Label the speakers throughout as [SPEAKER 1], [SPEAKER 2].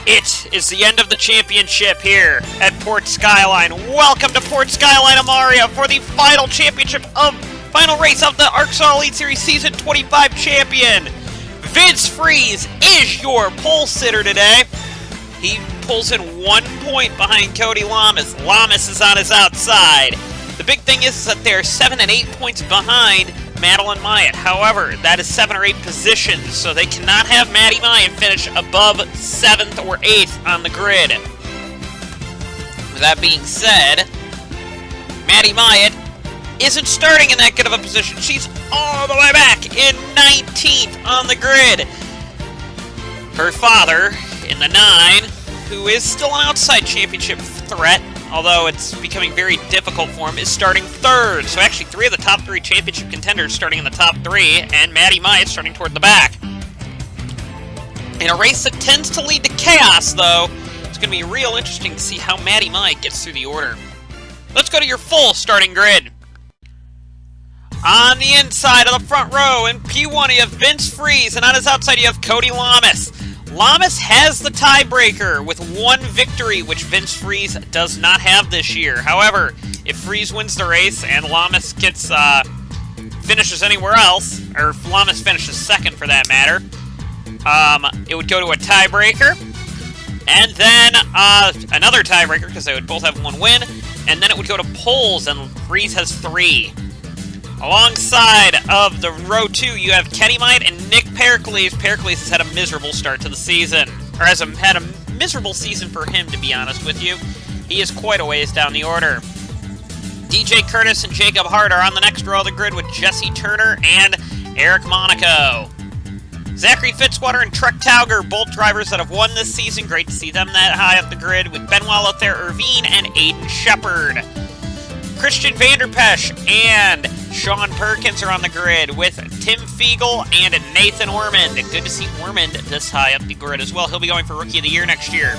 [SPEAKER 1] It is the end of the championship here at Port Skyline. Welcome to Port Skyline, Amaria, for the final race of the ARCSOA Elite Series Season 25 champion. Vince Freeze is your pole sitter today. He pulls in 1 point behind Cody Lamas. Lamas is on his outside. The big thing is that they're 7 and 8 points behind Madeline Myatt. However, that is 7 or 8 positions, so they cannot have Maddie Myatt finish above 7th or 8th on the grid. With that being said, Maddie Myatt isn't starting in that good of a position. She's all the way back in 19th on the grid. Her father, in the 9, who is still an outside championship threat, although it's becoming very difficult for him, is starting 3rd. So actually 3 of the top 3 championship contenders starting in the top 3, and Maddie Myatt starting toward the back. In a race that tends to lead to chaos, though, it's going to be real interesting to see how Maddie Myatt gets through the order. Let's go to your full starting grid. On the inside of the front row, in P1 you have Vince Freeze, and on his outside you have Cody Lamas. Lamas has the tiebreaker with 1 victory, which Vince Freeze does not have this year. However, if Freeze wins the race and Lamas finishes anywhere else, or if Lamas finishes 2nd for that matter, it would go to a tiebreaker, and then another tiebreaker, because they would both have 1 win, and then it would go to polls, and Freeze has 3. Alongside of the row 2, you have Kenny Myatt and Nick Pericles. Pericles has had a miserable start to the season, or has had a miserable season for him, to be honest with you. He is quite a ways down the order. DJ Curtis and Jacob Hart are on the next row of the grid with Jesse Turner and Eric Monaco. Zachary Fitzwater and Trek Tauger, both drivers that have won this season. Great to see them that high up the grid, with Benoit Lothair Irvine and Aiden Shepard. Christian Vanderpesch and Sean Perkins are on the grid with Tim Fiegel and Nathan Ormond. Good to see Ormond this high up the grid as well. He'll be going for Rookie of the Year next year.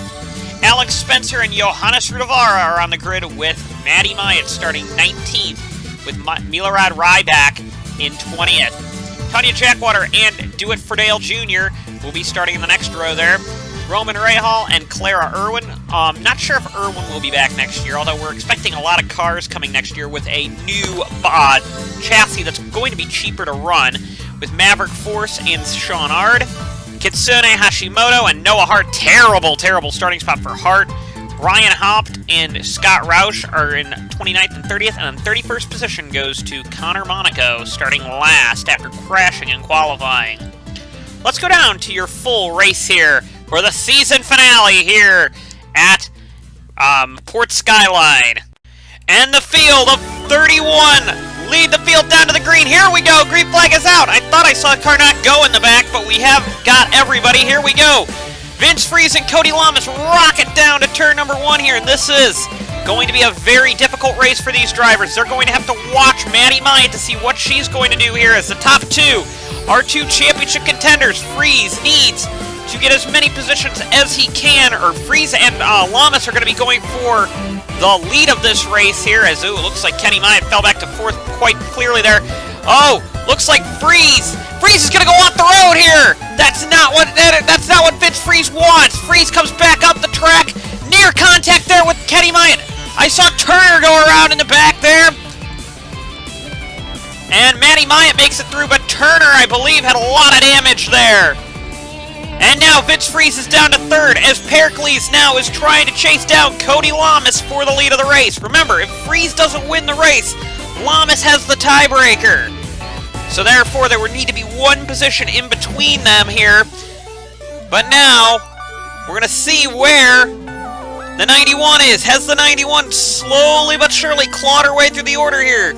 [SPEAKER 1] Alex Spencer and Johannes Rudavara are on the grid with Maddie Myatt starting 19th, with Milorad Ryback in 20th. Tanya Jackwater and Do It for Dale Jr. will be starting in the next row there. Roman Rahal and Clara Irwin. Not sure if Irwin will be back next year, although we're expecting a lot of cars coming next year with a new chassis that's going to be cheaper to run, with Maverick Force and Sean Ard. Kitsune Hashimoto and Noah Hart. Terrible starting spot for Hart. Ryan Haupt and Scott Roush are in 29th and 30th, and then 31st position goes to Connor Monaco, starting last after crashing in qualifying. Let's go down to your full race here for the season finale here at Port Skyline. And the field of 31 lead the field down to the green. Here we go. Green flag is out. I thought I saw a car not go in the back, but we have got everybody. Here we go. Vince Freeze and Cody Lamas rocket down to turn number 1 here, and this is going to be a very difficult race for these drivers. They're going to have to watch Maddie Myatt to see what she's going to do here, as the top 2 are 2 championship contenders. Freeze needs to get as many positions as he can, or Freeze and Lamas are going to be going for the lead of this race here, as it looks like Kenny Myatt fell back to 4th quite clearly there. Oh, looks like Freeze is going to go off the road here. That's not what Vince Freeze wants. Freeze comes back up the track, near contact there with Kenny Myatt. I saw Turner go around in the back there, and Maddie Myatt makes it through, but Turner, I believe, had a lot of damage there. And now Vince Freeze is down to 3rd, as Pericles now is trying to chase down Cody Lamas for the lead of the race. Remember, if Freeze doesn't win the race, Lamas has the tiebreaker. So therefore, there would need to be 1 position in between them here. But now, we're going to see where the 91 is. Has the 91 slowly but surely clawed her way through the order here?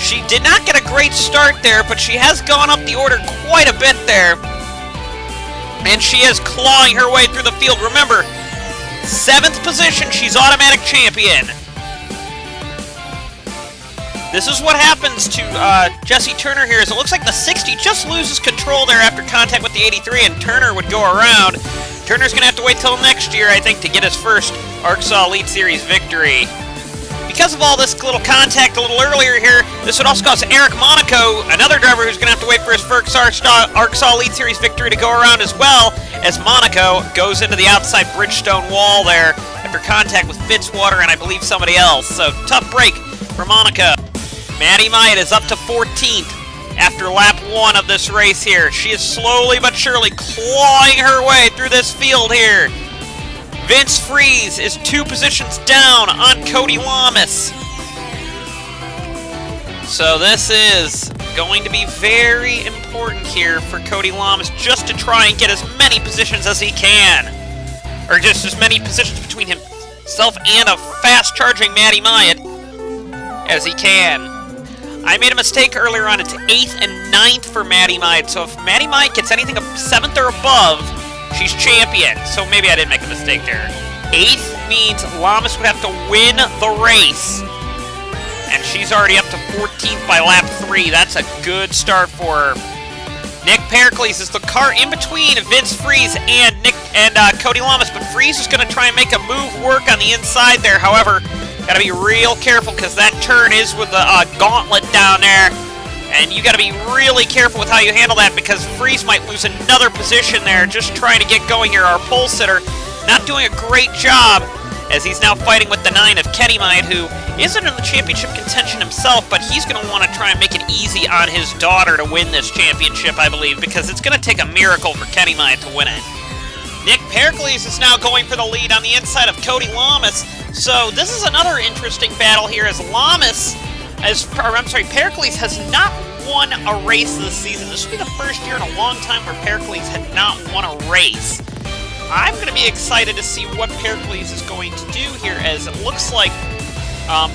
[SPEAKER 1] She did not get a great start there, but she has gone up the order quite a bit there. And she is clawing her way through the field. Remember, 7th position, she's automatic champion. This is what happens to Jesse Turner here, is it looks like the 60 just loses control there after contact with the 83, and Turner would go around. Turner's going to have to wait till next year, I think, to get his first ARCSOA Elite Series victory. Because of all this little contact a little earlier here, this would also cause Eric Monaco, another driver who's going to have to wait for his first ARCSOA Elite Series victory to go around as well, as Monaco goes into the outside Bridgestone wall there after contact with Fitzwater and I believe somebody else. So, tough break for Monaco. Maddie Myatt is up to 14th after lap 1 of this race here. She is slowly but surely clawing her way through this field here. Vince Freeze is 2 positions down on Cody Lamas. So this is going to be very important here for Cody Lamas just to try and get as many positions as he can. Or just as many positions between himself and a fast-charging Maddie Myatt as he can. I made a mistake earlier on. It's 8th and 9th for Maddie Myatt. So if Maddie Myatt gets anything of 7th or above, she's champion. So maybe I didn't make a mistake there. 8th means Lamas would have to win the race. And she's already up to 14th by lap 3. That's a good start for her. Nick Pericles is the car in between Vince Freeze and Cody Lamas. But Freeze is going to try and make a move work on the inside there. However, got to be real careful because that turn is with the gauntlet down there. And you got to be really careful with how you handle that because Freeze might lose another position there just trying to get going here. Our pole sitter not doing a great job as he's now fighting with the 9 of Kenny Myatt, who isn't in the championship contention himself, but he's going to want to try and make it easy on his daughter to win this championship, I believe, because it's going to take a miracle for Kenny Myatt to win it. Nick Pericles is now going for the lead on the inside of Cody Lamas. So this is another interesting battle here as Pericles has not won a race this season. This will be the first year in a long time where Pericles had not won a race. I'm going to be excited to see what Pericles is going to do here, as it looks like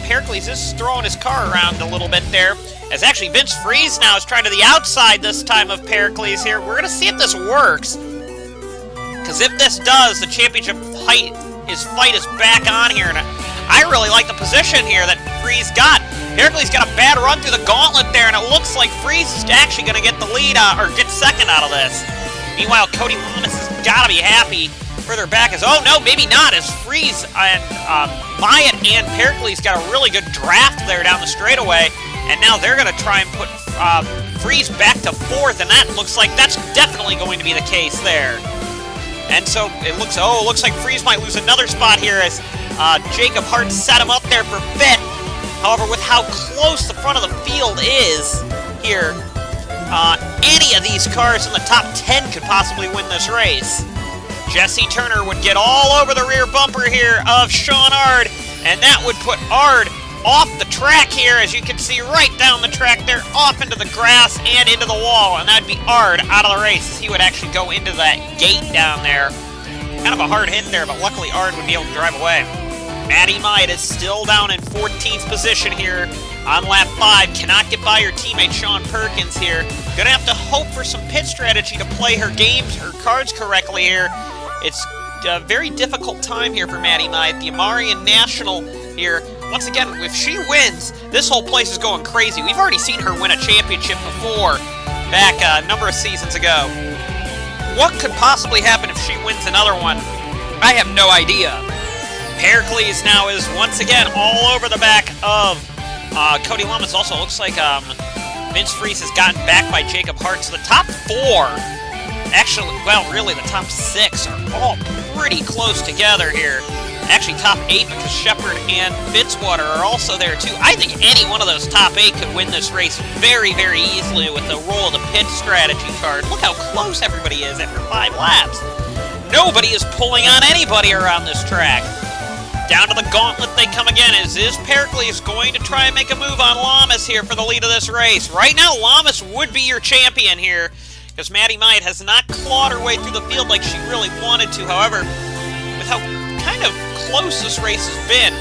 [SPEAKER 1] Pericles is throwing his car around a little bit there. As actually Vince Freeze now is trying to the outside this time of Pericles here. We're going to see if this works. Because if this does, the championship fight is back on here. And I really like the position here that Freeze got. Pericles got a bad run through the gauntlet there, and it looks like Freeze is actually going to get the lead, or get second out of this. Meanwhile, Cody Lamas has got to be happy. Further back is, oh no, maybe not, as Freeze and Myatt and Pericles got a really good draft there down the straightaway, and now they're going to try and put Freeze back to 4th, and that looks like that's definitely going to be the case there. And so it looks like Freeze might lose another spot here as Jacob Hart set him up there for 5th. However, with how close the front of the field is here, any of these cars in the top 10 could possibly win this race. Jesse Turner would get all over the rear bumper here of Sean Ard, and that would put Ard off the track here, as you can see right down the track there, off into the grass and into the wall, and that'd be Ard out of the race, as he would actually go into that gate down there. Kind of a hard hit there, but luckily Ard would be able to drive away. Maddie Myatt is still down in 14th position here on lap 5. Cannot get by her teammate Sean Perkins here. Gonna have to hope for some pit strategy to play her cards correctly here. It's a very difficult time here for Maddie Myatt. The Amarian National here. Once again, if she wins, this whole place is going crazy. We've already seen her win a championship before, back a number of seasons ago. What could possibly happen if she wins another one? I have no idea. Pericles now is once again all over the back of Cody Lamas. Also looks like Vince Freeze has gotten back by Jacob Hart. So the top 4, actually, well, really the top 6 are all pretty close together here. Actually, top 8 because Shepard and Fitzwater are also there too. I think any one of those top 8 could win this race very, very easily with the roll of the pit strategy card. Look how close everybody is after 5 laps. Nobody is pulling on anybody around this track. Down to the gauntlet they come again. Is Pericles going to try and make a move on Lamas here for the lead of this race? Right now, Lamas would be your champion here, because Maddie Myatt has not clawed her way through the field like she really wanted to. However, with how kind of close this race has been,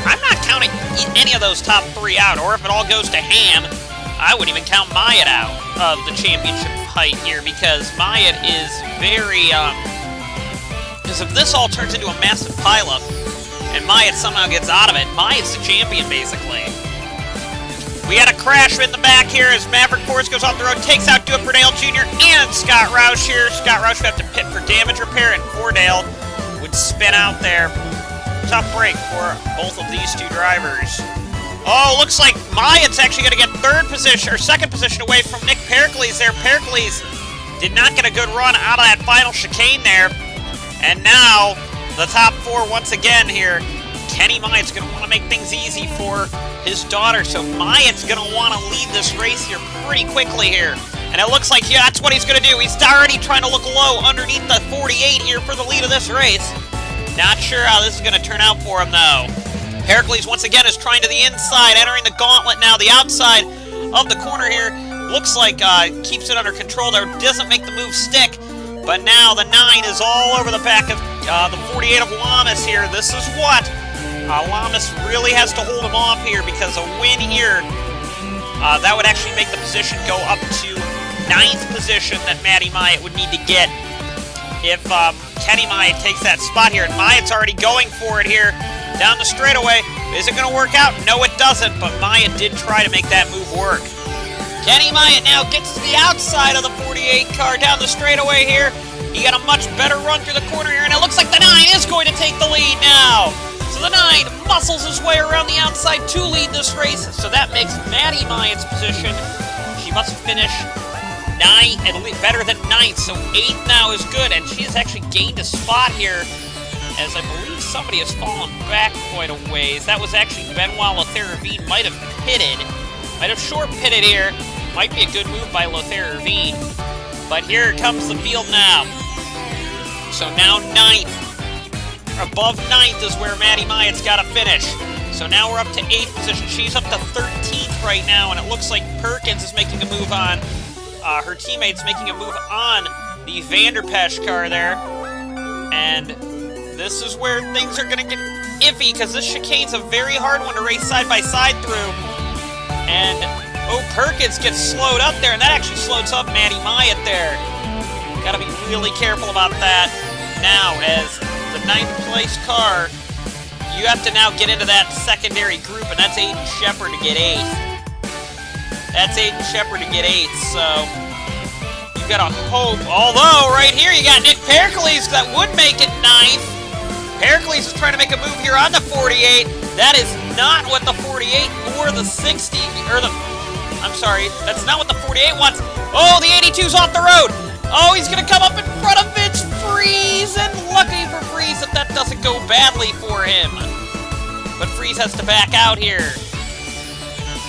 [SPEAKER 1] I'm not counting any of those top 3 out, or if it all goes to Ham, I wouldn't even count Myatt out of the championship fight here, because Myatt is very, because if this all turns into a massive pileup, and Myatt somehow gets out of it, Myatt's the champion, basically. We had a crash in the back here as Maverick Force goes off the road, takes out Stuart Burdale Jr. and Scott Roush here. Scott Roush would have to pit for damage repair, and Fordale would spin out there. tough break for both of these two drivers. Oh, looks like Myatt's actually going to get third position, or second position away from Nick Pericles there. Pericles did not get a good run out of that final chicane there. And now, the top four once again here. Kenny Myatt's going to want to make things easy for his daughter, so Myatt's going to want to lead this race here pretty quickly here. And it looks like, yeah, that's what he's going to do. He's already trying to look low underneath the 48 here for the lead of this race. Not sure how this is going to turn out for him, though. Pericles, once again, is trying to the inside, entering the gauntlet now. The outside of the corner here looks like keeps it under control there. Doesn't make the move stick. But now the 9 is all over the back of the 48 of Lamas here. This is what Lamas really has to hold him off here, because a win here, that would actually make the position go up to 9th position that Matty Myatt would need to get if Kenny Myatt takes that spot here. And Myatt's already going for it here down the straightaway. Is it going to work out? No, it doesn't, but Myatt did try to make that move work. Kenny Myatt now gets to the outside of the 48 car down the straightaway here. He got a much better run through the corner here, and it looks like the 9 is going to take the lead now. So the 9 muscles his way around the outside to lead this race. So that makes Matty Myatt's position. She must finish 9th, at least better than 9th. So 8th now is good, and she has actually gained a spot here, as I believe somebody has fallen back quite a ways. That was actually Benoit Lothaire-Ravine might have pitted. Might have short pitted here. Might be a good move by Lothaire-Ravine. But here comes the field now. So now 9th. Above 9th is where Matty Myatt's got to finish. So now we're up to 8th position. She's up to 13th right now, and it looks like Perkins is making a move on. Her teammate's making a move on the Vanderpesch car there. And this is where things are going to get iffy, because this chicane's a very hard one to race side by side through. And, oh, Perkins gets slowed up there, and that actually slows up Matty Myatt there. Got to be really careful about that. Now, as the 9th place car, you have to now get into that secondary group, and that's Aiden Shepard to get 8th. That's Aiden Shepard to get 8th, so you gotta hope. Although, right here, you got Nick Pericles that would make it 9th. Pericles is trying to make a move here on the 48. That is not what the 48 or the 60, or the, I'm sorry, that's not what the 48 wants. Oh, the 82's off the road. Oh, he's going to come up in front of Vince Freeze, and lucky for Freeze that that doesn't go badly for him. But Freeze has to back out here.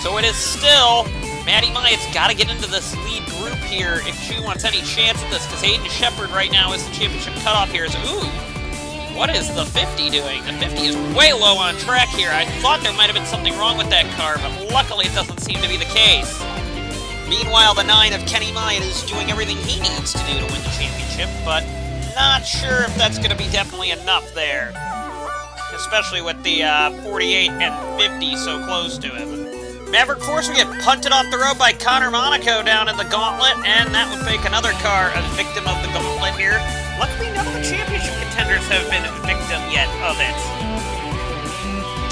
[SPEAKER 1] So it is still, Matty Myatt's got to get into this lead group here if she wants any chance at this, because Aiden Shepard right now is the championship cutoff here. So, ooh, what is the 50 doing? The 50 is way low on track here. I thought there might have been something wrong with that car, but luckily it doesn't seem to be the case. Meanwhile, the 9 of Kenny Myatt is doing everything he needs to do to win the championship, but not sure if that's going to be definitely enough there. Especially with the 48 and 50 so close to him. Maverick Force will get punted off the road by Connor Monaco down in the gauntlet, and that would make another car a victim of the gauntlet here. Luckily, none of the championship contenders have been a victim yet of it.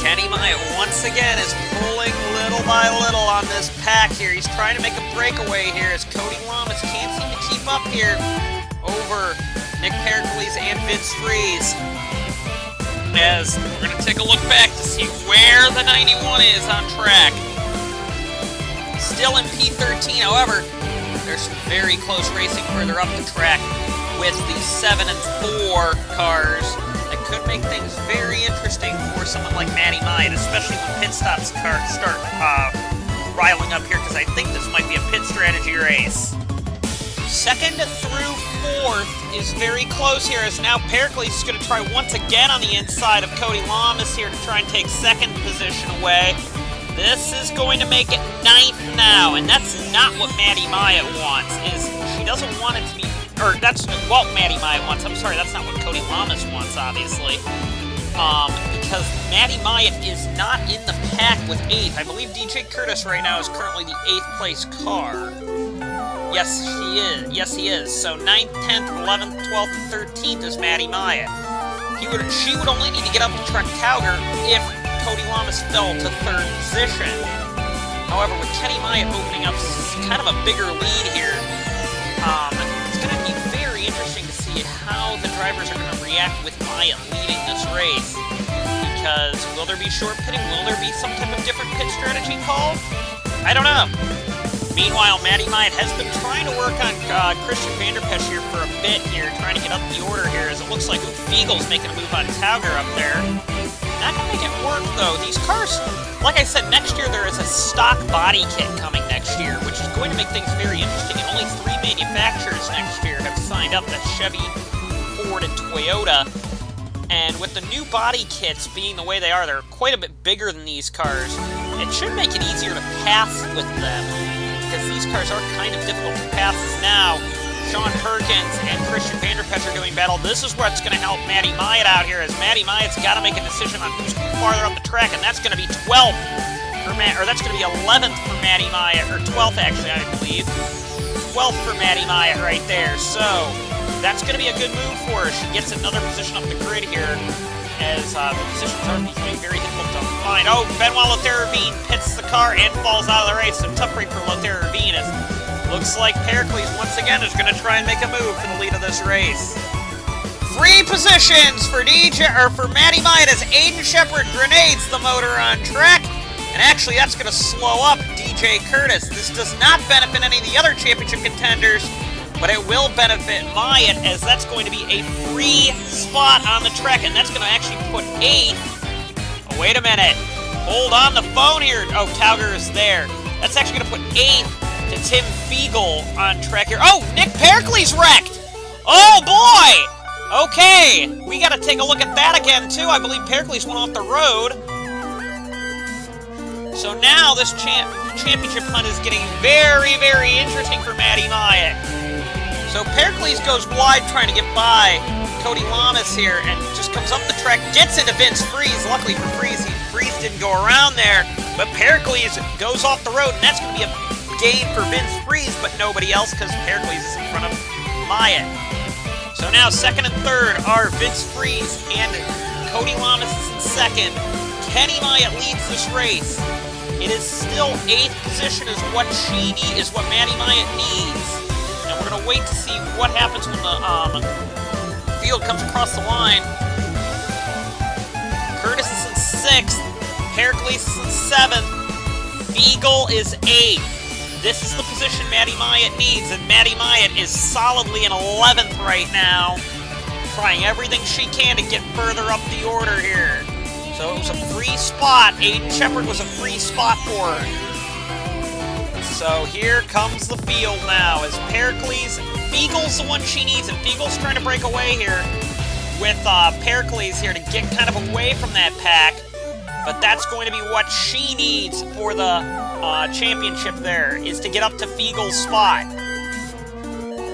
[SPEAKER 1] Kenny Myatt once again is pulling little by little on this pack here. He's trying to make a breakaway here as Cody Lamas can't seem to keep up here over Nick Pericles and Vince Freeze. As we're going to take a look back to see where the 91 is on track. Still in P13, however, there's some very close racing further up the track with the 7 and 4 cars. That could make things very interesting for someone like Matty Myatt, especially when pit stops start riling up here, because I think this might be a pit strategy race. 2nd through 4th is very close here, as now Pericles is going to try once again on the inside of Cody Lamas here to try and take 2nd position away. This is going to make it 9th now, and that's not what Matty Myatt wants. She doesn't want it to be, or that's what Matty Myatt wants. I'm sorry, that's not what Cody Lamas wants, obviously. Because Matty Myatt is not in the pack with 8th. I believe DJ Curtis right now is currently the 8th place car. Yes, he is. Yes, he is. So 9th, 10th, 11th, 12th, and 13th is Matty Myatt. She would only need to get up to Truck-Tauger if Cody Lamas fell to 3rd position. However, with Kenny Myatt opening up kind of a bigger lead here, it's going to be very interesting to see how the drivers are going to react with Myatt leading this race. because will there be short pitting? Will there be some type of different pit strategy called? I don't know. Meanwhile, Matty Myatt has been trying to work on Christian Vanderpesch here for a bit here, trying to get up the order here, as it looks like Fiegel's making a move on Tauger up there. Not going to make it work, though. These cars, like I said, next year there is a stock body kit coming next year, which is going to make things very interesting, and only 3 manufacturers next year have signed up. That's Chevy, Ford, and Toyota. And with the new body kits being the way they are, they're quite a bit bigger than these cars. It should make it easier to pass with them, because these cars are kind of difficult to pass now. Sean Perkins and Christian Vanderpesch are doing battle. This is what's going to help Matty Myatt out here, as Matty Myatt's got to make a decision on who's farther up the track, and that's going to be 12th, or that's going to be 11th for Matty Myatt, or 12th actually, I believe. 12th for Matty Myatt right there, so that's going to be a good move for her. She gets another position up the grid here, as the positions are becoming very difficult to find. Oh, Benoit Lothaire-Ravine pits the car and falls out of the race, so tough break for Lothaire-Ravine, as looks like Pericles once again is going to try and make a move for the lead of this race. 3 positions for for Matty Myatt as Aiden Shepard grenades the motor on track, and actually that's going to slow up DJ Curtis. This does not benefit any of the other championship contenders, but it will benefit Myatt, as that's going to be a free spot on the track, and that's going to actually put 8th. Oh, wait a minute. Hold on the phone here. Oh, Tauger is there. That's actually going to put 8th to Tim Fiegel on track here. Oh, Nick Pericles wrecked! Oh, boy! Okay, we got to take a look at that again, too. I believe Pericles went off the road. So now this championship hunt is getting very, very interesting for Matty Myatt. So Pericles goes wide trying to get by Cody Lamas here, and just comes up the track, gets into Vince Freeze. Luckily for Freeze, Freeze didn't go around there, but Pericles goes off the road, and that's going to be a gain for Vince Freeze, but nobody else, because Pericles is in front of Myatt. So now second and third are Vince Freeze and Cody Lamas is in second. Kenny Myatt leads this race. It is still 8th position is what Matty Myatt needs. And we're going to wait to see what happens when the field comes across the line. Curtis is in 6th. Pericles is in 7th. Fiegel is 8th. This is the position Matty Myatt needs, and Matty Myatt is solidly in 11th right now, trying everything she can to get further up the order here. So it was a free spot. Aiden Shepard was a free spot for her. So here comes the field now, as Pericles, Fiegel's the one she needs, and Fiegel's trying to break away here with Pericles here to get kind of away from that pack. But that's going to be what she needs for the championship there, is to get up to Fiegel's spot.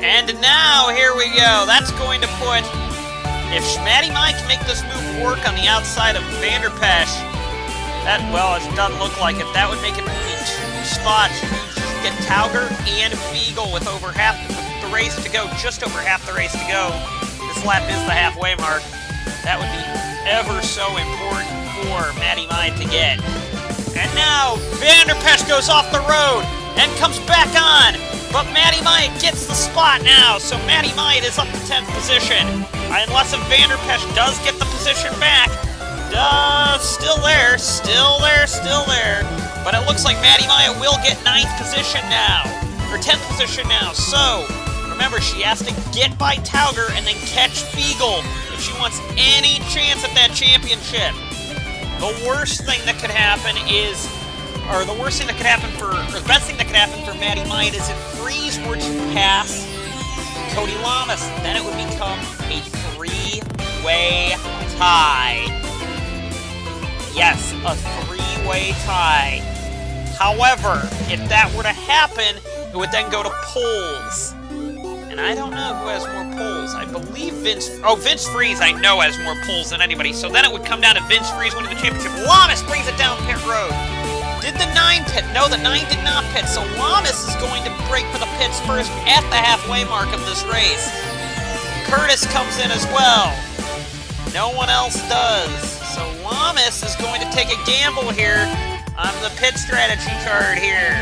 [SPEAKER 1] And now, here we go. That's going to put, if Matty Myatt can make this move work on the outside of Vanderpesch, that, well, it doesn't look like it. That would make it only 2 spots. You get Tauger and Fiegel with over half the race to go, just over half the race to go. This lap is the halfway mark. That would be ever so important for Matty Myatt to get. And now Vanderpesch goes off the road and comes back on, but Matty Myatt gets the spot now, so Matty Myatt is up to 10th position. Unless if Vanderpesch does get the position back, still there, but it looks like Matty Myatt will get 9th position now, or 10th position now, so remember, she has to get by Tauger and then catch Fiegel if she wants any chance at that championship. The worst thing that could happen is, or the worst thing that could happen or the best thing that could happen for Matty Myatt is if Freeze were to pass Cody Lamas. Then it would become a 3-way tie. Yes, a 3-way tie. However, if that were to happen, it would then go to polls. And I don't know who has more polls. I believe Vince Freeze I know has more polls than anybody. So then it would come down to Vince Freeze winning the championship. Lamas brings it down pit road. Did the 9 pit? No, the 9 did not pit. So Lamas is going to break for the pits first at the halfway mark of this race. Curtis comes in as well. No one else does. So Lamas is going to take a gamble here on the pit strategy card here.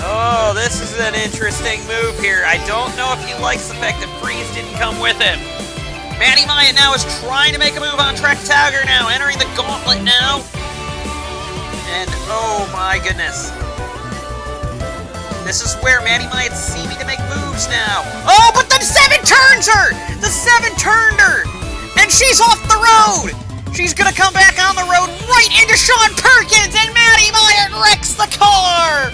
[SPEAKER 1] Oh, this is an interesting move here. I don't know if he likes the fact that Freeze didn't come with him. Matty Myatt now is trying to make a move on track. Tagger now entering the gauntlet now. And oh my goodness. This is where Matty Myatt's seeming to make moves now. Oh, but the 7 turns her! The 7 turned her! And she's off the road! She's gonna come back on the road right into Sean Perkins, and Matty Myatt wrecks the car!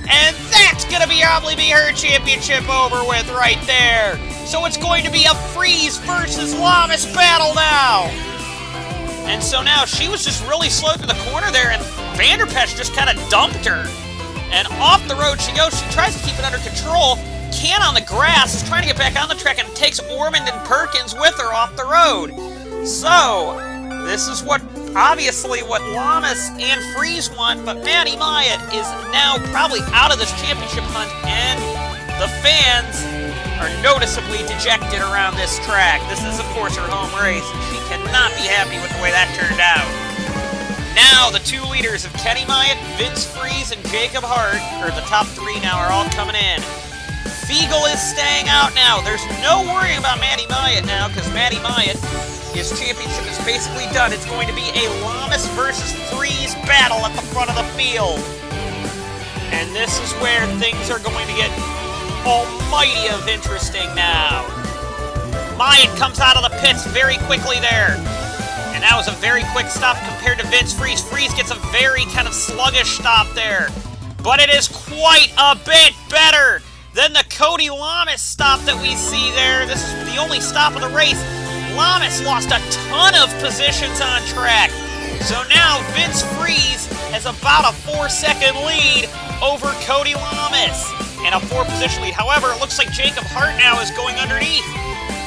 [SPEAKER 1] And that's gonna probably be her championship over with right there. So it's going to be a Freeze versus Lamas battle now. And so now she was just really slow through the corner there, and Vanderpesch just kind of dumped her. And off the road she goes. She tries to keep it under control. Can't on the grass. Is trying to get back on the track and takes Ormond and Perkins with her off the road. So this is obviously what Lamas and Freeze want, but Matty Myatt is now probably out of this championship hunt, and the fans are noticeably dejected around this track. This is, of course, her home race, and she cannot be happy with the way that turned out. Now, the 2 leaders of Kenny Myatt, Vince Freeze, and Jacob Hart, or the top 3 now, are all coming in. Fiegel is staying out now. There's no worrying about Matty Myatt now, because Matty Myatt, his championship is basically done. It's going to be a Lamas versus Freeze battle at the front of the field. And this is where things are going to get almighty of interesting now. Myatt comes out of the pits very quickly there. And that was a very quick stop compared to Vince Freeze. Freeze gets a very kind of sluggish stop there. But it is quite a bit better than the Cody Lamas stop that we see there. This is the only stop of the race. Lamas lost a ton of positions on track. So now Vince Freeze has about a 4-second lead over Cody Lamas. And a 4-position lead. However, it looks like Jacob Hart now is going underneath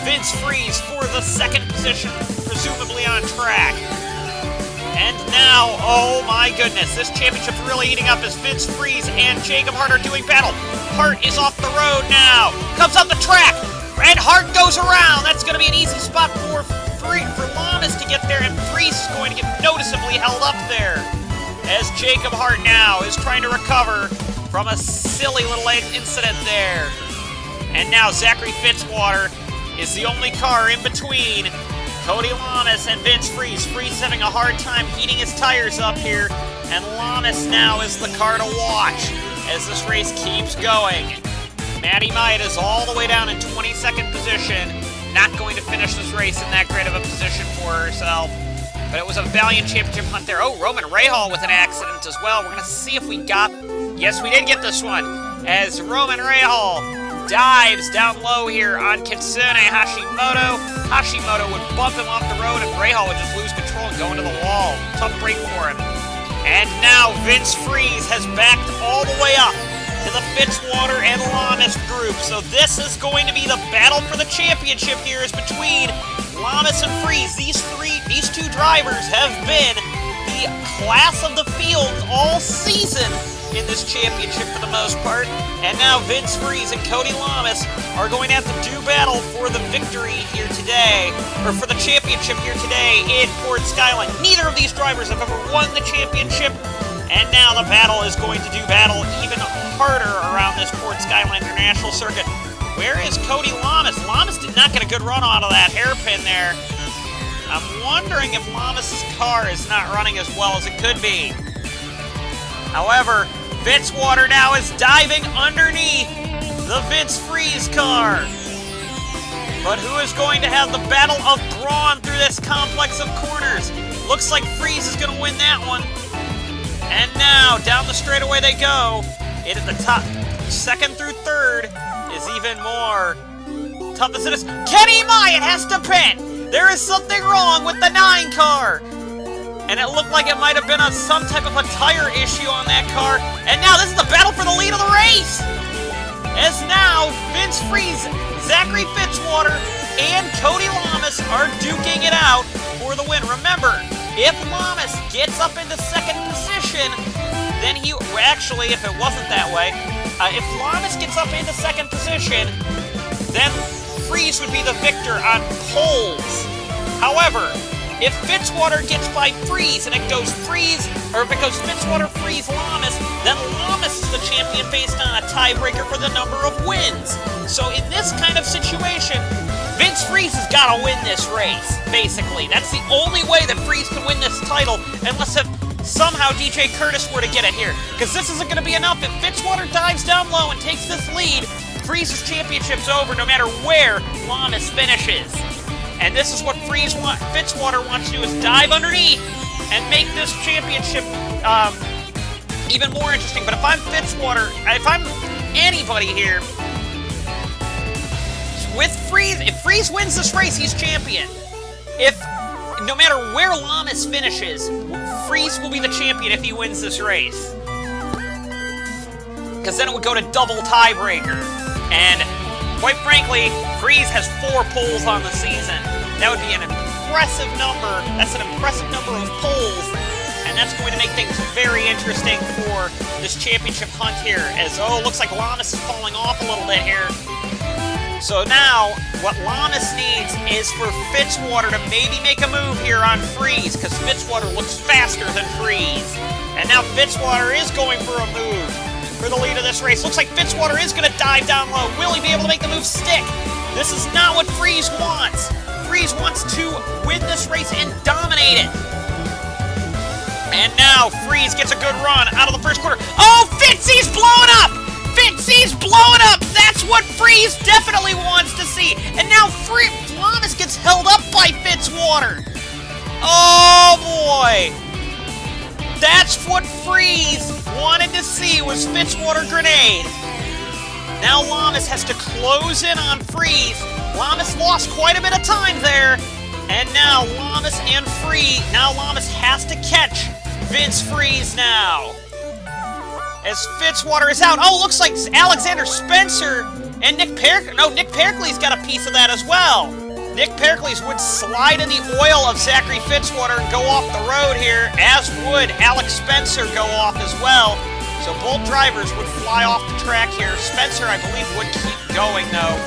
[SPEAKER 1] Vince Freeze for the 2nd position, presumably on track. And now, oh my goodness, this championship's really heating up as Vince Freeze and Jacob Hart are doing battle. Hart is off the road now, comes up the track, and Hart goes around. That's going to be an easy spot for Lamas to get there, and Freeze is going to get noticeably held up there as Jacob Hart now is trying to recover from a silly little incident there. And now Zachary Fitzwater is the only car in between Cody Lamas and Vince Freeze. Freeze is having a hard time heating his tires up here, and Lamas now is the car to watch as this race keeps going. Matty Myatt is all the way down in 22nd position, not going to finish this race in that great of a position for herself. But it was a valiant championship hunt there. Oh, Roman Rahal with an accident as well. We're going to see if we got... Yes, we did get this one, as Roman Rahal dives down low here on Kitsune Hashimoto. Hashimoto would bump him off the road, and Rahal would just lose control and go into the wall. Tough break for him. And now Vince Freeze has backed all the way up to the Fitzwater and Lamas group. So this is going to be the battle for the championship here, is between Lamas and Freeze. These 2 drivers have been the class of the field all season in this championship for the most part. And now Vince Freeze and Cody Lamas are going to have to do battle for the victory here today, or for the championship here today in Port Skyline. Neither of these drivers have ever won the championship, and now the battle is going to do battle even harder around this Port Skyline International Circuit. Where is Cody Lamas? Lamas did not get a good run out of that hairpin there. I'm wondering if Lamas' car is not running as well as it could be. However, Fitzwater now is diving underneath the Vince Freeze car. But who is going to have the battle of brawn through this complex of corners? Looks like Freeze is going to win that one. And now, down the straightaway they go. It is the top, 2nd through 3rd is even more tough as it is. Kenny Myatt has to pit. There is something wrong with the 9 car. And it looked like it might have been some type of a tire issue on that car. And now this is the battle for the lead of the race. As now, Vince Freeze, Zachary Fitzwater, and Cody Lamas are duking it out for the win. Remember, if Lamas gets up into 2nd position, then actually, if it wasn't that way, if Lamas gets up into 2nd position, then Freeze would be the victor on poles. However, if Fitzwater gets by Freeze and it goes Freeze, or if it goes Fitzwater, Freeze, Lamas, then Lamas is the champion based on a tiebreaker for the number of wins. So in this kind of situation, Vince Freeze has got to win this race, basically. That's the only way that Freeze can win this title, unless if somehow DJ Curtis were to get it here. Because this isn't going to be enough. If Fitzwater dives down low and takes this lead, Freeze's championship's over no matter where Lamas finishes. And this is what Fitzwater wants to do, is dive underneath and make this championship even more interesting. But if I'm Fitzwater, if I'm anybody here, with Freeze, if Freeze wins this race, he's champion. No matter where Lamas finishes, Freeze will be the champion if he wins this race. Because then it would go to double tiebreaker. And quite frankly, Freeze has 4 poles on the season. That would be an impressive number. That's an impressive number of poles. And that's going to make things very interesting for this championship hunt here. As, looks like Lamas is falling off a little bit here. So now, what Lamas needs is for Fitzwater to maybe make a move here on Freeze, because Fitzwater looks faster than Freeze. And now Fitzwater is going for a move for the lead of this race. Looks like Fitzwater is going to dive down low. Will he be able to make the move stick? This is not what Freeze wants. Freeze wants to win this race and dominate it. And now Freeze gets a good run out of the first quarter. Oh, Fitzy's blowing up! Fitzy's blowing up! That's what Freeze definitely wants to see. And now Lamas gets held up by Fitzwater. Oh boy! That's what Freeze wanted to see, was Fitzwater grenade. Now Lamas has to close in on Freeze. Lamas lost quite a bit of time there. And now Lamas has to catch Vince Freeze now. As Fitzwater is out. Oh, looks like Alexander Spencer and Nick Pericles got a piece of that as well. Nick Pericles would slide in the oil of Zachary Fitzwater and go off the road here, as would Alex Spencer go off as well. So both drivers would fly off the track here. Spencer, I believe, would keep going, though.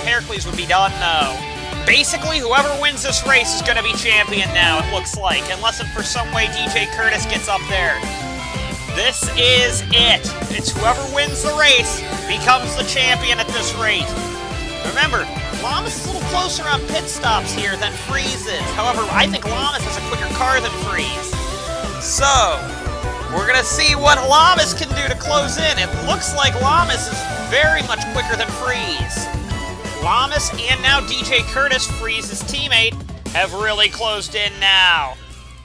[SPEAKER 1] Pericles would be done, though. Basically, whoever wins this race is going to be champion now, it looks like. Unless if for some way DJ Curtis gets up there. This is it. It's whoever wins the race becomes the champion at this rate. Remember, Lamas is a little closer on pit stops here than Freeze is. However, I think Lamas has a quicker car than Freeze. So, we're going to see what Lamas can do to close in. It looks like Lamas is very much quicker than Freeze. Lamas and now DJ Curtis, Freeze's teammate, have really closed in now.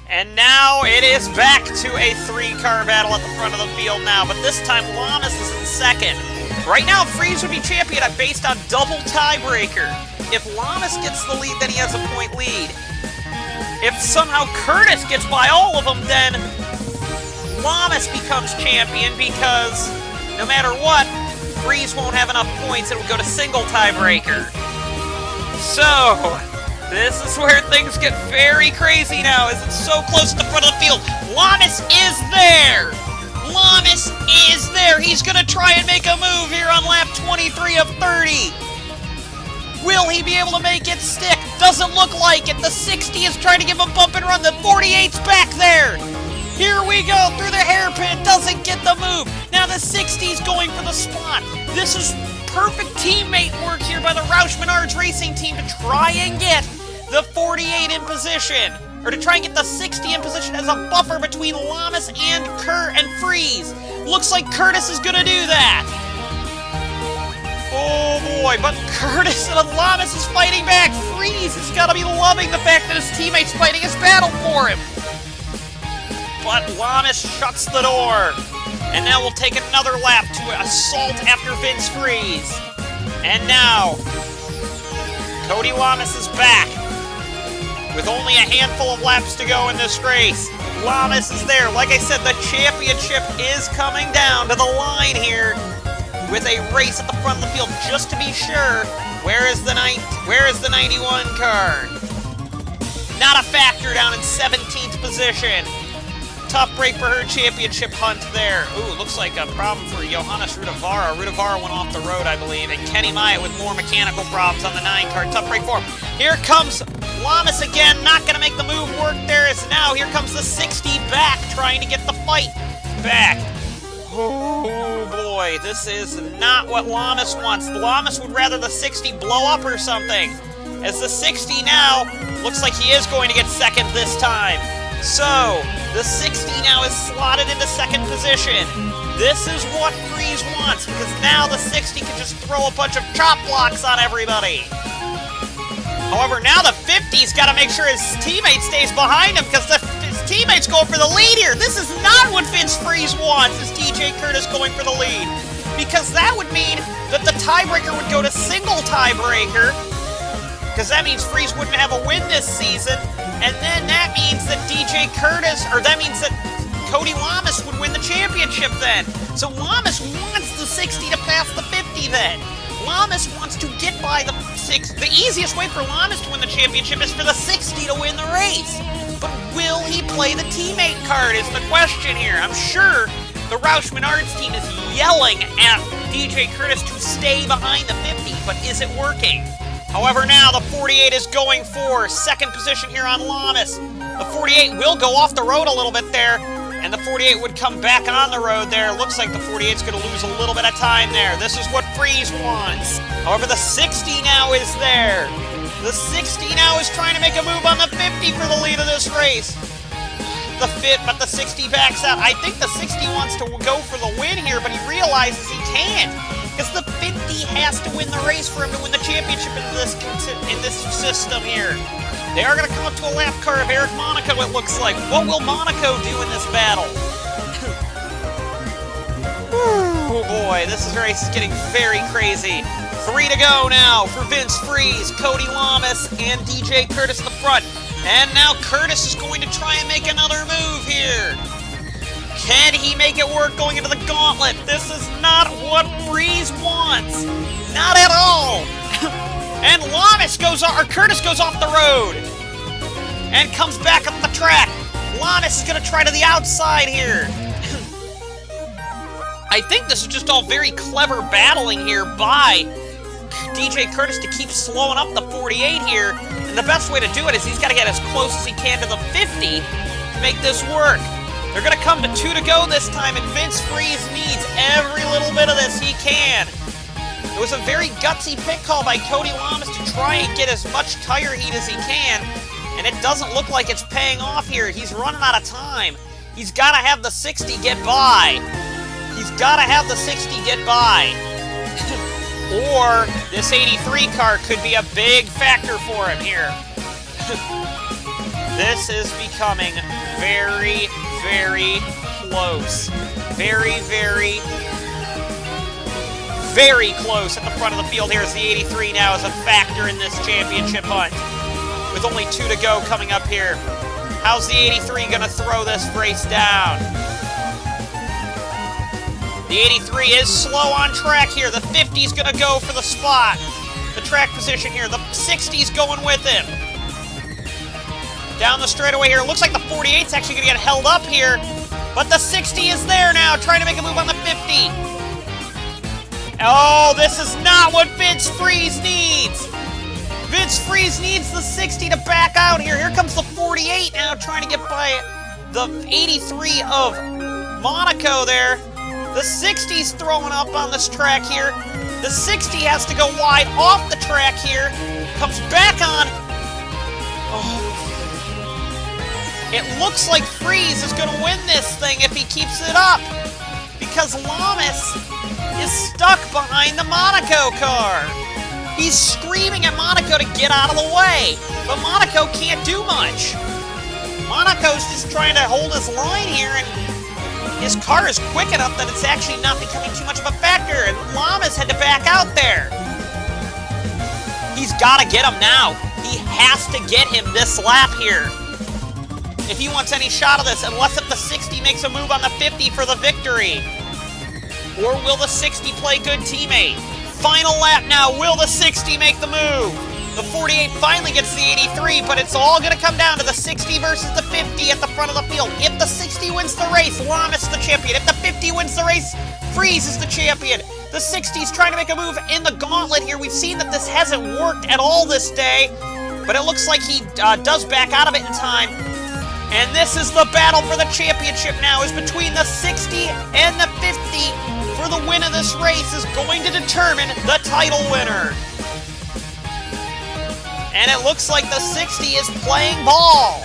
[SPEAKER 1] And now it is back to a 3-car battle at the front of the field now, but this time Lamas is in second. Right now, Freeze would be champion based on double tiebreaker. If Lamas gets the lead, then he has a point lead. If somehow Curtis gets by all of them, then Lamas becomes champion, because no matter what, Freeze won't have enough points. It will go to single tiebreaker. So, this is where things get very crazy now, as it's so close to the front of the field. Lamas is there! Lamas is there! He's going to try and make a move here on lap 23 of 30. Will he be able to make it stick? Doesn't look like it. The 60 is trying to give a bump and run. The 48's back there. Here we go through the hairpin. Doesn't get the move. Now the 60's going for the spot. This is perfect teammate work here by the Roush Menards Racing team to try and get the 48 in position, or to try and get the 60 in position as a buffer between Lamas and Freeze. Looks like Curtis is gonna do that. Oh boy, but Curtis and Lamas is fighting back. Freeze has gotta be loving the fact that his teammate's fighting his battle for him. But Lamas shuts the door. And now we'll take another lap to assault after Vince Freeze. And now, Cody Lamas is back with only a handful of laps to go in this race. Lamas is there. Like I said, the championship is coming down to the line here with a race at the front of the field, just to be sure. Where is the 91 car? Not a factor, down in 17th position. Tough break for her championship hunt there. Ooh, looks like a problem for Johannes Rudavara. Rudavara went off the road, I believe, and Kenny Myatt with more mechanical problems on the 9 car. Tough break for him. Here comes Lamas again, not going to make the move work there. As now, here comes the 60 back, trying to get the fight back. Oh boy, this is not what Lamas wants. Lamas would rather the 60 blow up or something. as the 60 now looks like he is going to get second this time. So, the 60 now is slotted into second position. This is what Freeze wants, because now the 60 can just throw a bunch of chop blocks on everybody. However, now the 50's got to make sure his teammate stays behind him, because his teammate's going for the lead here. This is not what Vince Freeze wants, is DJ Curtis going for the lead. Because that would mean that the tiebreaker would go to single tiebreaker, because that means Freeze wouldn't have a win this season, and then that means that DJ Curtis, or that means that Cody Lamas would win the championship then. So Lamas wants the 60 to pass the 50 then. Lamas wants to get by the 6. The easiest way for Lamas to win the championship is for the 60 to win the race. But will he play the teammate card is the question here. I'm sure the Roush Menards team is yelling at DJ Curtis to stay behind the 50, but is it working? However, now the 48 is going for second position here on Lamas. The 48 will go off the road a little bit there, and the 48 would come back on the road there. Looks like the 48's going to lose a little bit of time there. This is what Freeze wants. However, the 60 now is there. The 60 now is trying to make a move on the 50 for the lead of this race. But the 60 backs out. I think the 60 wants to go for the win here, but he realizes he can't. Because the 50 has to win the race for him to win the championship in this system here. They are going to come up to a lap car of Eric Monaco, it looks like. What will Monaco do in this battle? Oh boy, this race is getting very crazy. 3 to go now for Vince Freeze, Cody Lamas, and DJ Curtis in the front. And now Curtis is going to try and make another move here. Can he make it work going into the gauntlet? This is not what Freeze wants. Not at all. And Curtis goes off the road. And comes back up the track. Lamas is going to try to the outside here. I think this is just all very clever battling here by DJ Curtis to keep slowing up the 48 here. And the best way to do it is he's got to get as close as he can to the 50 to make this work. They're going to come to 2 to go this time, and Vince Freeze needs every little bit of this he can. It was a very gutsy pit call by Cody Lamas to try and get as much tire heat as he can, and it doesn't look like it's paying off here. He's running out of time. He's got to have the 60 get by. He's got to have the 60 get by. Or this 83 car could be a big factor for him here. This is becoming very, very close. Very, very, very close at the front of the field here as the 83 now is a factor in this championship hunt. With only 2 to go coming up here. How's the 83 going to throw this race down? The 83 is slow on track here. The 50's going to go for the spot. The track position here. The 60's going with him. Down the straightaway here. Looks like the 48's actually going to get held up here. But the 60 is there now, trying to make a move on the 50. Oh, this is not what Vince Freeze needs. Vince Freeze needs the 60 to back out here. Here comes the 48 now, trying to get by the 83 of Monaco there. The 60's throwing up on this track here. The 60 has to go wide off the track here. Comes back on. Oh. It looks like Freeze is going to win this thing if he keeps it up. Because Lamas is stuck behind the Monaco car. He's screaming at Monaco to get out of the way. But Monaco can't do much. Monaco's just trying to hold his line here, and his car is quick enough that it's actually not becoming too much of a factor, and Lamas had to back out there. He's got to get him now. He has to get him this lap here if he wants any shot of this, unless if the 60 makes a move on the 50 for the victory. Or will the 60 play good teammate? Final lap now. Will the 60 make the move? The 48 finally gets the 83, but it's all going to come down to the 60 versus the 50 at the front of the field. If the 60 wins the race, Lamas is the champion. If the 50 wins the race, Freeze is the champion. The 60's trying to make a move in the gauntlet here. We've seen that this hasn't worked at all this day, but it looks like he does back out of it in time. And this is the battle for the championship now, is between the 60 and the 50. For the win of this race is going to determine the title winner. And it looks like the 60 is playing ball.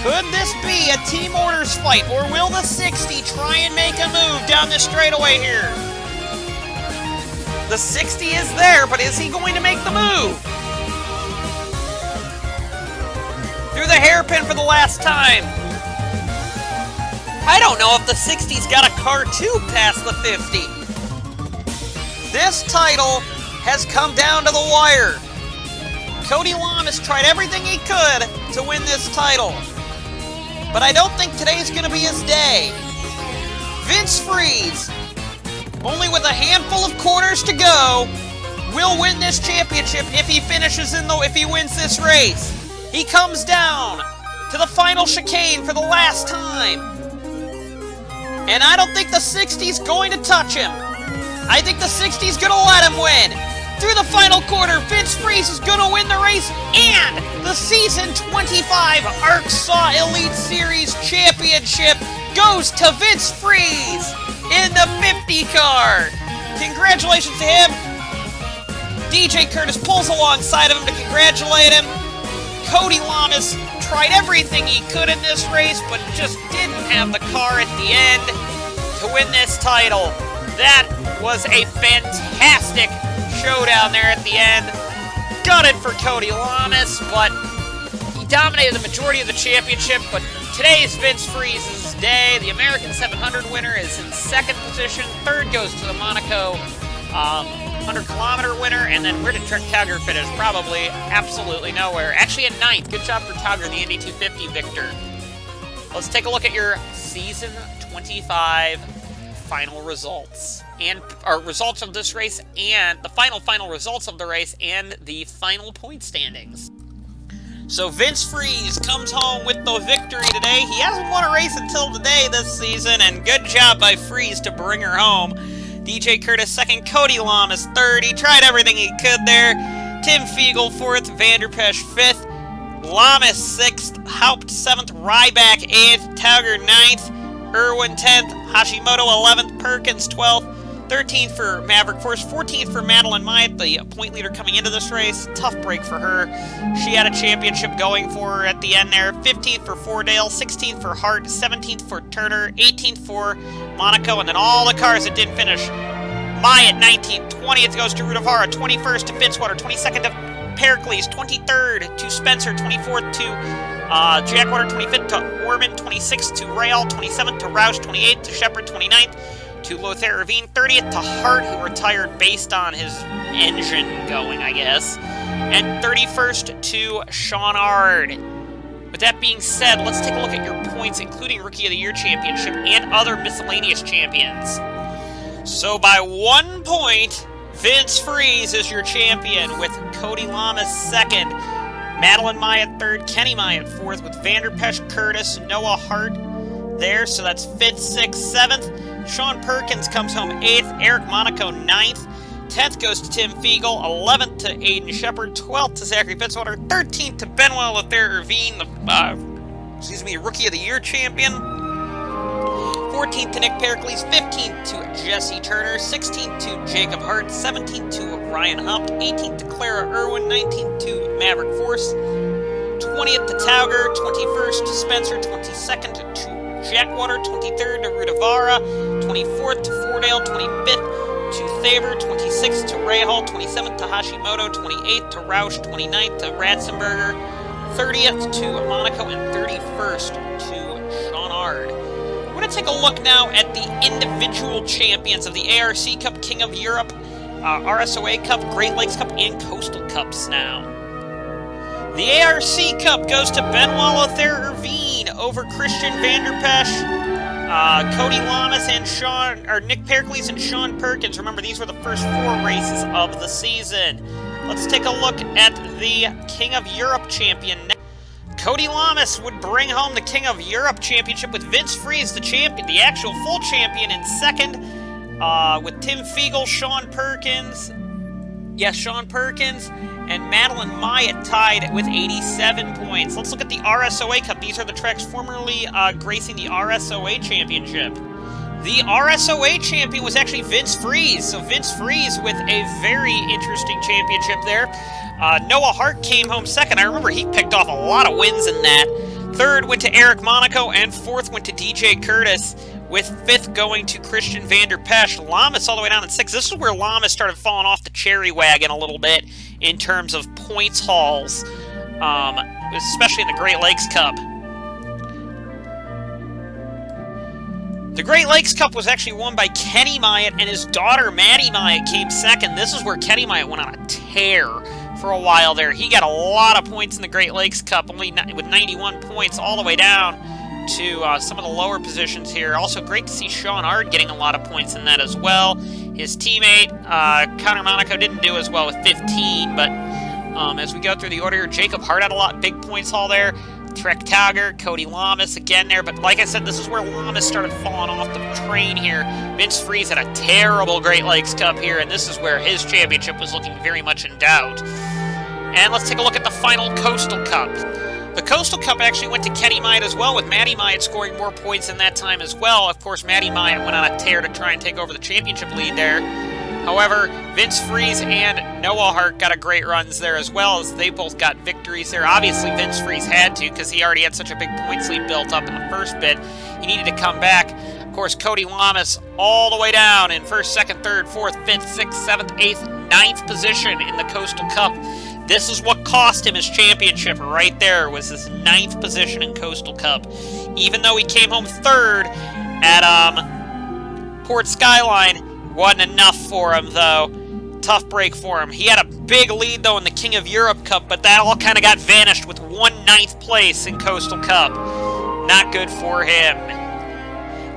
[SPEAKER 1] Could this be a team orders fight, or will the 60 try and make a move down this straightaway here? The 60 is there, but is he going to make the move? Through the hairpin for the last time. I don't know if the 60's got a car too past the 50. This title has come down to the wire. Cody Lamas tried everything he could to win this title. But I don't think today's going to be his day. Vince Freeze, only with a handful of quarters to go, will win this championship if he wins this race. He comes down to the final chicane for the last time. And I don't think the 60's going to touch him. I think the 60's going to let him win. Through the final quarter, Vince Freeze is going to win the race and the Season 25 ARCSOA Elite Series Championship goes to Vince Freeze in the 50 car. Congratulations to him. DJ Curtis pulls alongside of him to congratulate him. Cody Lamas tried everything he could in this race, but just didn't have the car at the end to win this title. That was a fantastic showdown there at the end. Gutted for Cody Lamas, but he dominated the majority of the championship. But today's Vince Freeze's day. The American 700 winner is in second position. Third goes to the Monaco 100-kilometer winner. And then where did Trek Tauger finish? Probably absolutely nowhere. Actually at ninth. Good job for Tauger, the Indy 250 victor. Let's take a look at your Season 25 final results. And our results of this race, and the final results of the race, and the final point standings. So Vince Freeze comes home with the victory today. He hasn't won a race until today this season, and good job by Freeze to bring her home. DJ Curtis second, Cody Lamas third. He tried everything he could there. Tim Fiegel fourth, Vanderpesch fifth, Lamas sixth, Haupt seventh, Ryback eighth, Tauger ninth, Irwin 10th, Hashimoto 11th, Perkins 12th, 13th for Maverick Force, 14th for Madeline Myatt, the point leader coming into this race. Tough break for her. She had a championship going for her at the end there. 15th for Fordale, 16th for Hart, 17th for Turner, 18th for Monaco, and then all the cars that didn't finish. Myatt 19th, 20th goes to Rudavara, 21st to Fitzwater, 22nd to Pericles, 23rd to Spencer, 24th to Jackwater, 25th to Orman, 26th to Rail, 27th to Roush, 28th to Shepard, 29th to Lothair Ravine, 30th to Hart, who retired based on his engine going, I guess, and 31st to Shawnard. With that being said, let's take a look at your points, including Rookie of the Year Championship and other miscellaneous champions. So by 1 point, Vince Freeze is your champion, with Cody Lamas second, Madeline Myatt third, Kenny Myatt fourth, with Vanderpesch, Curtis, Noah Hart there, so that's fifth, sixth, seventh. Sean Perkins comes home 8th, Eric Monaco 9th, 10th goes to Tim Fiegel, 11th to Aiden Shepard, 12th to Zachary Fitzwater, 13th to Benoit Lothair Irvine, the Rookie of the Year champion, 14th to Nick Pericles, 15th to Jesse Turner, 16th to Jacob Hart, 17th to Ryan Humpt, 18th to Clara Irwin, 19th to Maverick Force, 20th to Tauger, 21st to Spencer, 22nd to Jackwater, 23rd to Rudavara, 24th to Fordale, 25th to Thaver, 26th to Rahal, 27th to Hashimoto, 28th to Roush, 29th to Ratzenberger, 30th to Monaco, and 31st to Shawnard. We're going to take a look now at the individual champions of the ARC Cup, King of Europe, RSOA Cup, Great Lakes Cup, and Coastal Cups now. The ARC Cup goes to Benoit Lothair Irvine over Christian Vanderpesch, Cody Lamas, and Nick Pericles and Sean Perkins. Remember, these were the first 4 races of the season. Let's take a look at the King of Europe champion. Cody Lamas would bring home the King of Europe championship, with Vince Freeze, the champion, the actual full champion, in second, with Tim Fiegel, Sean Perkins, and Madeline Myatt tied with 87 points. Let's look at the RSOA Cup. These are the tracks formerly gracing the RSOA Championship. The RSOA champion was actually Vince Freeze. So Vince Freeze with a very interesting championship there. Noah Hart came home second. I remember he picked off a lot of wins in that. Third went to Eric Monaco, and fourth went to DJ Curtis, with fifth going to Christian Vander Pesch. Lamas all the way down in sixth. This is where Lamas started falling off the cherry wagon a little bit in terms of points hauls, especially in the Great Lakes Cup. The Great Lakes Cup was actually won by Kenny Myatt, and his daughter, Maddie Myatt, came second. This is where Kenny Myatt went on a tear for a while there. He got a lot of points in the Great Lakes Cup, only with 91 points all the way down to some of the lower positions here. Also great to see Sean Ard getting a lot of points in that as well. His teammate, Connor Monaco, didn't do as well with 15, but as we go through the order here, Jacob Hart had a lot, big points haul there. Trek Tauger, Cody Lamas again there, but like I said, this is where Lamas started falling off the train here. Vince Freeze had a terrible Great Lakes Cup here, and this is where his championship was looking very much in doubt. And let's take a look at the final Coastal Cup. The Coastal Cup actually went to Kenny Myatt as well, with Maddie Myatt scoring more points in that time as well. Of course, Maddie Myatt went on a tear to try and take over the championship lead there. However, Vince Freeze and Noah Hart got a great runs there as well, as they both got victories there. Obviously, Vince Freeze had to, because he already had such a big points lead built up in the first bit. He needed to come back. Of course, Cody Lamas all the way down in first, second, third, fourth, fifth, sixth, seventh, eighth, ninth position in the Coastal Cup. This is what cost him his championship right there, was his ninth position in Coastal Cup. Even though he came home third at Port Skyline, wasn't enough for him, though. Tough break for him. He had a big lead, though, in the King of Europe Cup, but that all kind of got vanished with 1/9 place in Coastal Cup. Not good for him.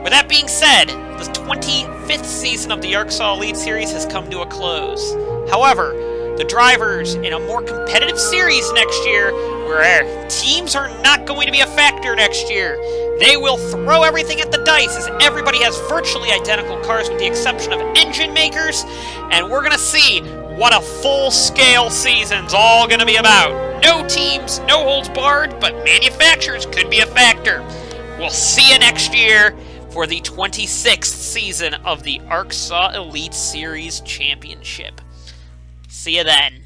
[SPEAKER 1] With that being said, the 25th season of the ARCSOA Elite Series has come to a close. However, the drivers in a more competitive series next year, where teams are not going to be a factor next year, they will throw everything at the dice, as everybody has virtually identical cars with the exception of engine makers, and we're going to see what a full-scale season's all going to be about. No teams, no holds barred, but manufacturers could be a factor. We'll see you next year for the 26th season of the ARCSOA Elite Series Championship. See you then.